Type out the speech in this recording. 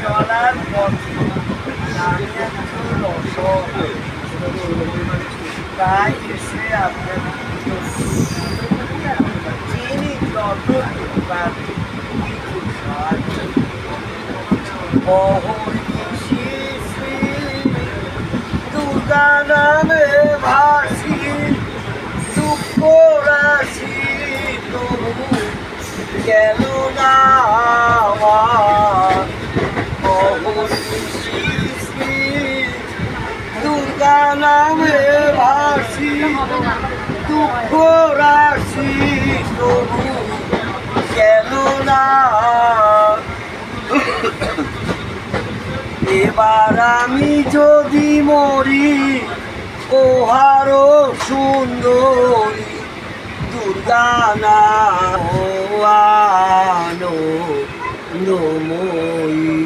চলার পথে আমি একজন অসহায়, তাই এসে আপনার যিনি যতটুকু পারেন কিছু সাহায্য অহর্নিশি শ্রী দুর্গা নামে ভাসি দুঃখ রাশি তবু গেল না অহর্নিশি শ্রী দুর্গা নামে ভাসি দুঃখ রাশি তবু গেল না। এবার আমি যদি মরি ওহারো সুন্দরী দুর্গা নাম আনো নময়ী।